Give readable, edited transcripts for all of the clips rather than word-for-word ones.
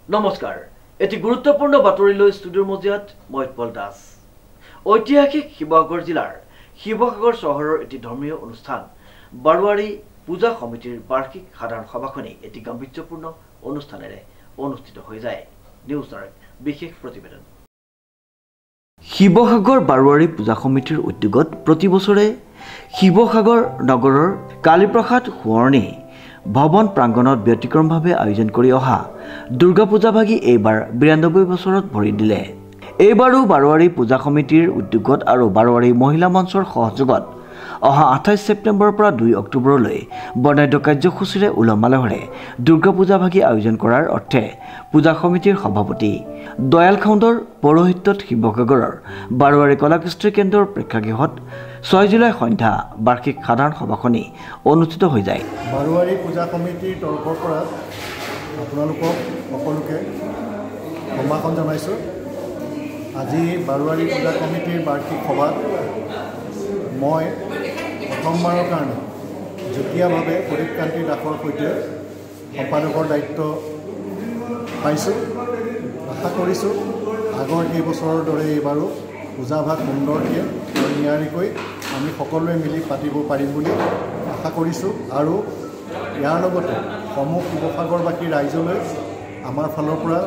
নমস্কাৰ এটি গুৰুত্বপূৰ্ণ বাতৰিলৈ ষ্টুডিঅ'ৰ মজিয়াত মই উৎপল দাস ঐতিহাসিক শিৱসাগৰ জিলাৰ শিৱসাগৰ চহৰৰ এটি ধৰ্মীয় অনুষ্ঠান বাৰোৱাৰী পূজা সমিতিৰ বাৰ্ষিক সাধাৰণ সভাখনি এটি গাম্ভীৰ্যপূৰ্ণ অনুষ্ঠানেৰে অনুষ্ঠিত হৈ যায় নিউজৰ বিশেষ প্ৰতিবেদন শিৱসাগৰ বাৰোৱাৰী পূজা সমিতিৰ উদ্যোগত প্ৰতি বছৰে শিৱসাগৰ নগৰৰ কালীপ্ৰসাদ সোঁৱৰণী ভৱন প্ৰাংগণত ব্যতিক্ৰমভাৱে আয়োজন কৰি অহা দুৰ্গা পূজা ভাগি এইবাৰ ৯২ বছৰত ভৰি দিলে এইবাৰো বাৰোৱাৰী পূজা সমিতিৰ উদ্যোগত আৰু বাৰোৱাৰী মহিলা মঞ্চৰ সহযোগত অহা ২৮ ছেপ্টেম্বৰৰ পৰা ২ অক্টোবৰলৈ বৰ্ণাঢ্য কাৰ্যসূচীৰে উলহ-মালহেৰে দুৰ্গা পূজা ভাগি আয়োজন কৰাৰ অৰ্থে পূজা সমিতিৰ সভাপতি দয়াল খাউণ্ডৰ পৌৰোহিত্যত শিৱসাগৰৰ বাৰোৱাৰী কলাকৃষ্টি কেন্দ্ৰৰ প্ৰেক্ষাগৃহত ৬ জুলাই সন্ধ্যা বাৰ্ষিক সাধাৰণ সভাখনি অনুষ্ঠিত হৈ যায় বাৰোৱাৰী পূজা সমিতিৰ তৰফৰ পৰা আপোনালোকক সকলোকে সম্ভাষণ জনাইছোঁ আজি বাৰোৱাৰী পূজা কমিটিৰ বাৰ্ষিক সভাত মই প্ৰথমবাৰৰ কাৰণে যুটীয়াভাৱে প্ৰদীপ কান্তি দাসৰ সৈতে সম্পাদকৰ দায়িত্ব পাইছোঁ আশা কৰিছোঁ আগৰ কেইবছৰৰ দৰে এইবাৰো পূজাভাগ সুন্দৰকৈ আৰু নিয়াৰিকৈ আমি সকলোৱে মিলি পাতিব পাৰিম বুলি আশা কৰিছোঁ আৰু ইয়াৰ লগতে সমূহ শিৱসাগৰবাসী ৰাইজলৈ আমাৰ ফালৰ পৰা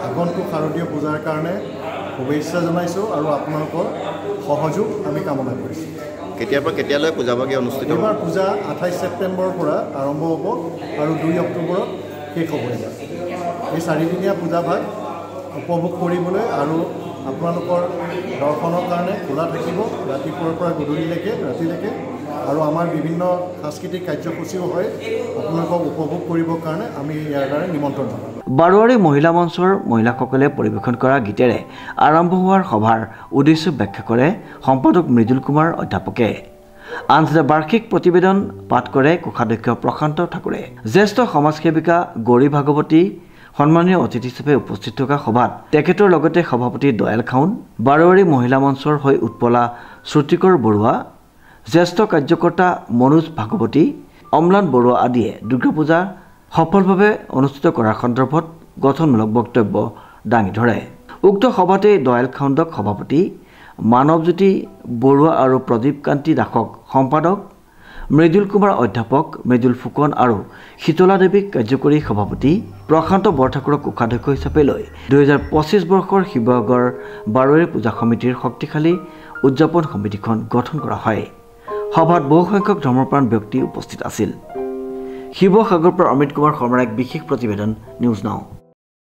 আগন্তুক শাৰদীয় পূজাৰ কাৰণে শুভেচ্ছা জনাইছোঁ আৰু আপোনালোকৰ সহযোগ আমি কামনা কৰিছোঁ কেতিয়াৰ পৰা কেতিয়ালৈ পূজা ভাগি অনুষ্ঠিত হ'ব এইবাৰ পূজা ২৮ ছেপ্টেম্বৰৰ পৰা আৰম্ভ হ'ব আৰু ২ অক্টোবৰত শেষ হ'ব এই 4দিনীয়া পূজাভাগ উপভোগ কৰিবলৈ আৰু আপোনালোকৰ দৰ্শনৰ কাৰণে খোলা থাকিব ৰাতিপুৱাৰ পৰা গধূলিলৈকে ৰাতিলৈকে আৰু আমাৰ বিভিন্ন সাংস্কৃতিক কাৰ্যসূচীও হয় আপোনালোকক উপভোগ কৰিবৰ কাৰণে আমি ইয়াৰ দ্বাৰা নিমন্ত্ৰণ জনাওঁ বাৰোৱাৰী মহিলা মঞ্চৰ মহিলাসকলে পৰিৱেশন কৰা গীতেৰে আৰম্ভ হোৱাৰ সভাৰ উদ্দেশ্য ব্যাখ্যা কৰে সম্পাদক মৃদুল কুমাৰ অধ্যাপকে আনহাতে বাৰ্ষিক প্ৰতিবেদন পাঠ কৰে কোষাধ্যক্ষ প্ৰশান্ত ঠাকুৰে জ্যেষ্ঠ সমাজসেৱিকা গৌৰী ভাগৱতী সন্মানীয় অতিথি হিচাপে উপস্থিত থকা সভাত তেখেতৰ লগতে সভাপতি দয়াল খাউণ্ড বাৰোৱাৰী মহিলা মঞ্চৰ হৈ উৎপলা শ্ৰুতিকৰ বৰুৱা জ্যেষ্ঠ কাৰ্যকৰ্তা মনোজ ভাগৱতী অম্লান বৰুৱা আদিয়ে দুৰ্গা পূজা সফলভাৱে অনুষ্ঠিত কৰাৰ সন্দৰ্ভত গঠনমূলক বক্তব্য দাঙি ধৰে উক্ত সভাতে দয়াল খাউণ্ডক সভাপতি মানৱজ্যোতি বৰুৱা আৰু প্ৰদীপ কান্তি দাসক সম্পাদক মৃদুল কুমাৰ অধ্যাপক মৃদুল ফুকন আৰু শীতলা দেৱীক কাৰ্যকৰী সভাপতি প্ৰশান্ত বৰঠাকুৰক কোষাধ্যক্ষ হিচাপে লৈ ২০২৫ বৰ্ষৰ শিৱসাগৰ বাৰোৱাৰী পূজা সমিতিৰ শক্তিশালী উদযাপন সমিতিখন গঠন কৰা হয় সভাত বহুসংখ্যক ধৰ্মপ্ৰাণ ব্যক্তি উপস্থিত আছিল শিৱসাগৰৰ পৰা অমিত কুমাৰ শৰ্মাৰ এক বিশেষ প্ৰতিবেদন নিউজ নাও